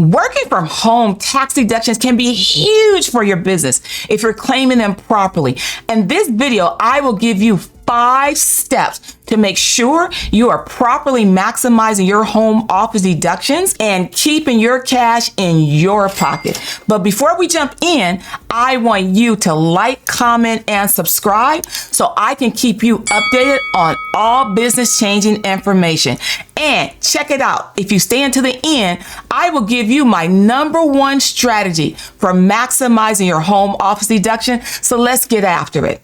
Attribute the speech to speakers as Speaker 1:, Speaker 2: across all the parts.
Speaker 1: Working from home tax deductions can be huge for your business if you're claiming them properly. In this video, I will give you 5 steps to make sure you are properly maximizing your home office deductions and keeping your cash in your pocket. But before we jump in, I want you to like, comment, and subscribe so I can keep you updated on all business changing information. And check it out. If you stay until the end, I will give you my #1 strategy for maximizing your home office deduction. So let's get after it.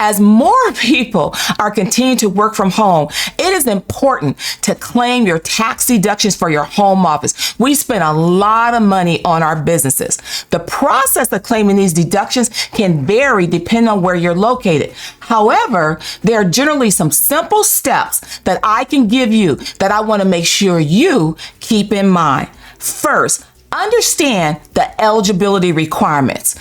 Speaker 1: As more people are continuing to work from home, it is important to claim your tax deductions for your home office. We spend a lot of money on our businesses. The process of claiming these deductions can vary depending on where you're located. However, there are generally some simple steps that I can give you that I want to make sure you keep in mind. First, understand the eligibility requirements.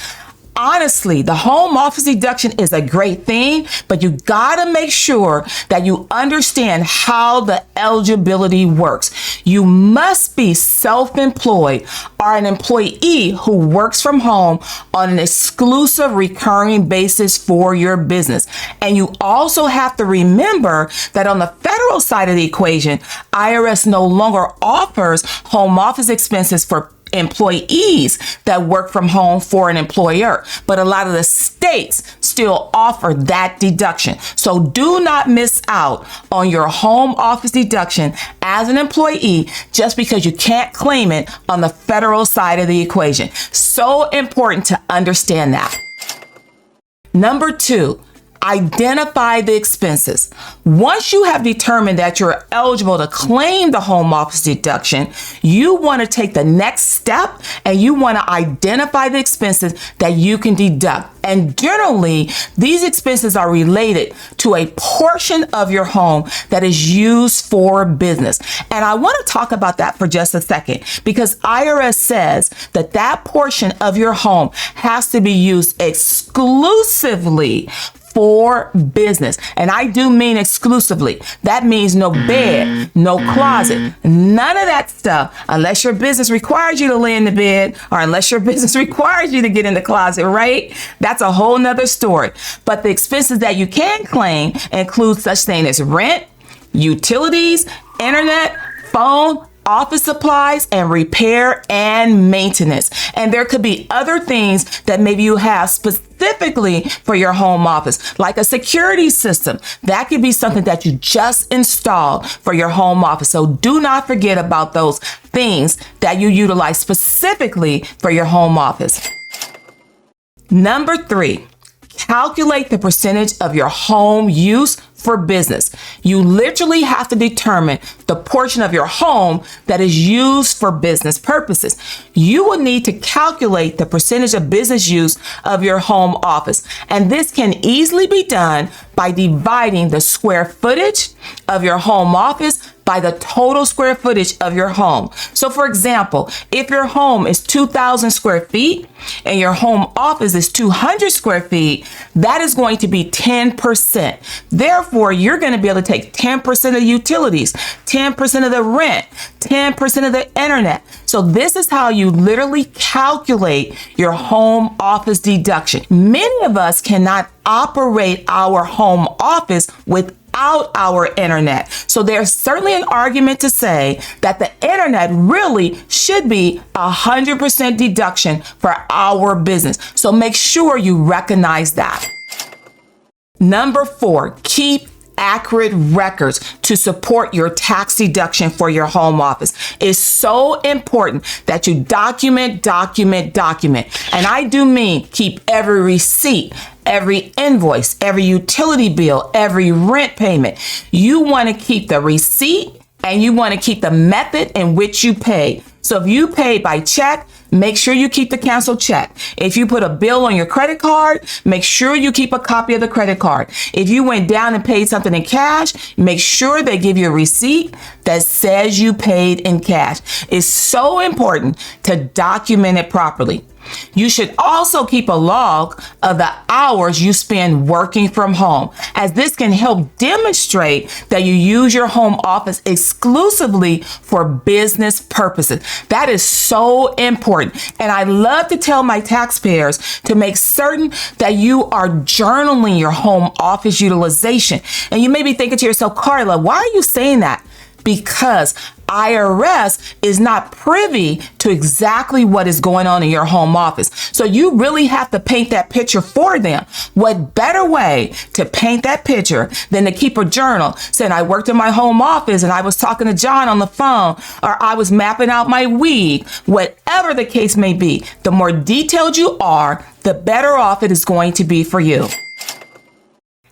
Speaker 1: Honestly, the home office deduction is a great thing, but you gotta make sure that you understand how the eligibility works. You must be self-employed or an employee who works from home on an exclusive recurring basis for your business. And you also have to remember that on the federal side of the equation, IRS no longer offers home office expenses for employees that work from home for an employer, but a lot of the states still offer that deduction. So do not miss out on your home office deduction as an employee just because you can't claim it on the federal side of the equation. So important to understand that. #2, identify the expenses. Once you have determined that you're eligible to claim the home office deduction, you want to take the next step and you want to identify the expenses that you can deduct. And generally, these expenses are related to a portion of your home that is used for business. And I want to talk about that for just a second because IRS says that that portion of your home has to be used exclusively for business. And I do mean exclusively. That means no bed, no closet, none of that stuff, unless your business requires you to lay in the bed or unless your business requires you to get in the closet, right? That's a whole nother story. But the expenses that you can claim include such things as rent, utilities, internet, phone, office supplies, and repair and maintenance. And there could be other things that maybe you have specifically for your home office, like a security system. That could be something that you just installed for your home office. So do not forget about those things that you utilize specifically for your home office. #3, calculate the percentage of your home use for business. You literally have to determine the portion of your home that is used for business purposes. You will need to calculate the percentage of business use of your home office. And this can easily be done by dividing the square footage of your home office by the total square footage of your home. So for example, if your home is 2,000 square feet and your home office is 200 square feet, that is going to be 10%. Therefore, you're going to be able to take 10% of the utilities, 10% of the rent, 10% of the internet. So this is how you literally calculate your home office deduction. Many of us cannot operate our home office without our internet. So there's certainly an argument to say that the internet really should be 100% deduction for our business. So make sure you recognize that. #4, keep accurate records to support your tax deduction for your home office. It's so important that you document. And I do mean keep every receipt, every invoice, every utility bill, every rent payment. You want to keep the receipt and you want to keep the method in which you pay. So if you pay by check, make sure you keep the canceled check. If you put a bill on your credit card, make sure you keep a copy of the credit card. If you went down and paid something in cash, make sure they give you a receipt that says you paid in cash. It's so important to document it properly. You should also keep a log of the hours you spend working from home, as this can help demonstrate that you use your home office exclusively for business purposes. That is so important. And I love to tell my taxpayers to make certain that you are journaling your home office utilization. And you may be thinking to yourself, Carla, why are you saying that? Because IRS is not privy to exactly what is going on in your home office. So you really have to paint that picture for them. What better way to paint that picture than to keep a journal saying, I worked in my home office and I was talking to John on the phone, or I was mapping out my week, whatever the case may be. The more detailed you are, the better off it is going to be for you.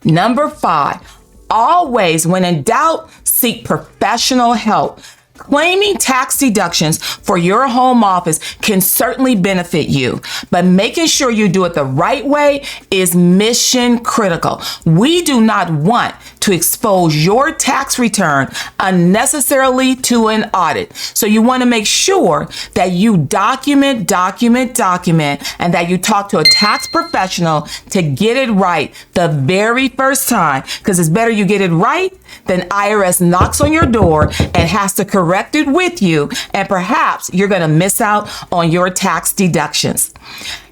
Speaker 1: Number 5, always, when in doubt, seek professional help. Claiming tax deductions for your home office can certainly benefit you, but making sure you do it the right way is mission critical. We do not want to expose your tax return unnecessarily to an audit. So you want to make sure that you document, and that you talk to a tax professional to get it right the very first time, because it's better you get it right than IRS knocks on your door and has to correct it with you, and perhaps you're going to miss out on your tax deductions.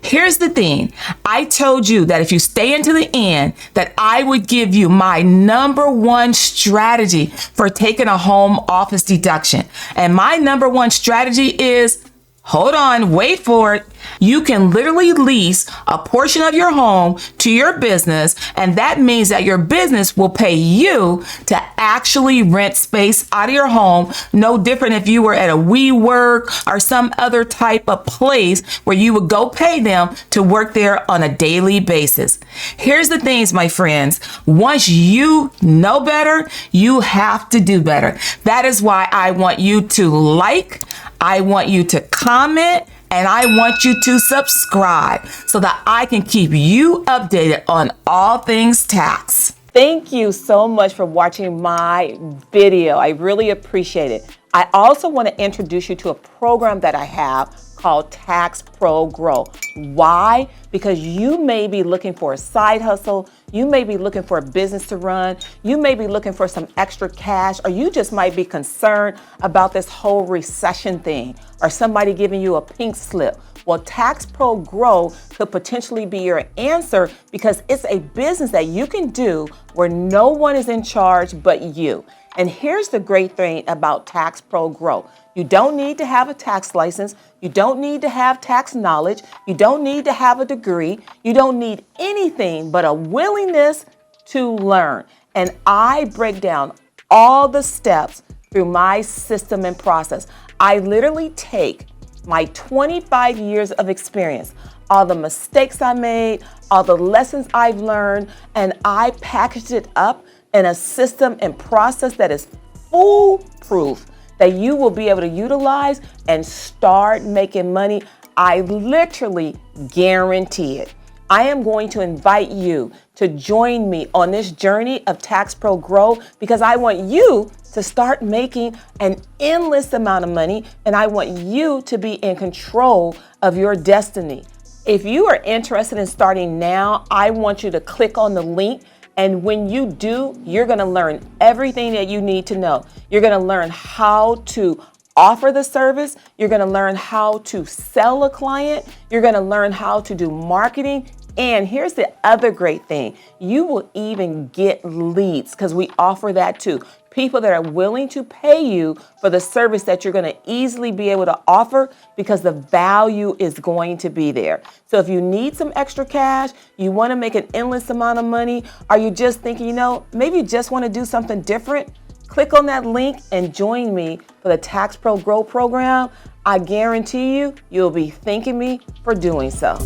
Speaker 1: Here's the thing. I told you that if you stay into the end, that I would give you my number 1 strategy for taking a home office deduction. And my number 1 strategy is, hold on, wait for it. You can literally lease a portion of your home to your business, and that means that your business will pay you to actually rent space out of your home. No different if you were at a WeWork or some other type of place where you would go pay them to work there on a daily basis. Here's the things, my friends. Once you know better, you have to do better. That is why I want you to like, I want you to comment, and I want you to subscribe so that I can keep you updated on all things tax. Thank you so much for watching my video. I really appreciate it. I also want to introduce you to a program that I have called Tax Pro Grow. Why? Because you may be looking for a side hustle, you may be looking for a business to run, you may be looking for some extra cash, or you just might be concerned about this whole recession thing, or somebody giving you a pink slip. Well, Tax Pro Grow could potentially be your answer, because it's a business that you can do where no one is in charge but you. And here's the great thing about Tax Pro Grow. You don't need to have a tax license. You don't need to have tax knowledge. You don't need to have a degree. You don't need anything but a willingness to learn. And I break down all the steps through my system and process. I literally take my 25 years of experience, all the mistakes I made, all the lessons I've learned, and I packaged it up in a system and process that is foolproof, that you will be able to utilize and start making money. I literally guarantee it. I am going to invite you to join me on this journey of Tax Pro Grow, because I want you to start making an endless amount of money, and I want you to be in control of your destiny. If you are interested in starting now, I want you to click on the link. And when you do, you're going to learn everything that you need to know. You're going to learn how to offer the service. You're going to learn how to sell a client. You're going to learn how to do marketing. And here's the other great thing. You will even get leads, because we offer that too. People that are willing to pay you for the service that you're going to easily be able to offer, because the value is going to be there. So if you need some extra cash, you want to make an endless amount of money, or you just thinking, maybe you just want to do something different, click on that link and join me for the Tax Pro Grow program. I guarantee you, you'll be thanking me for doing so.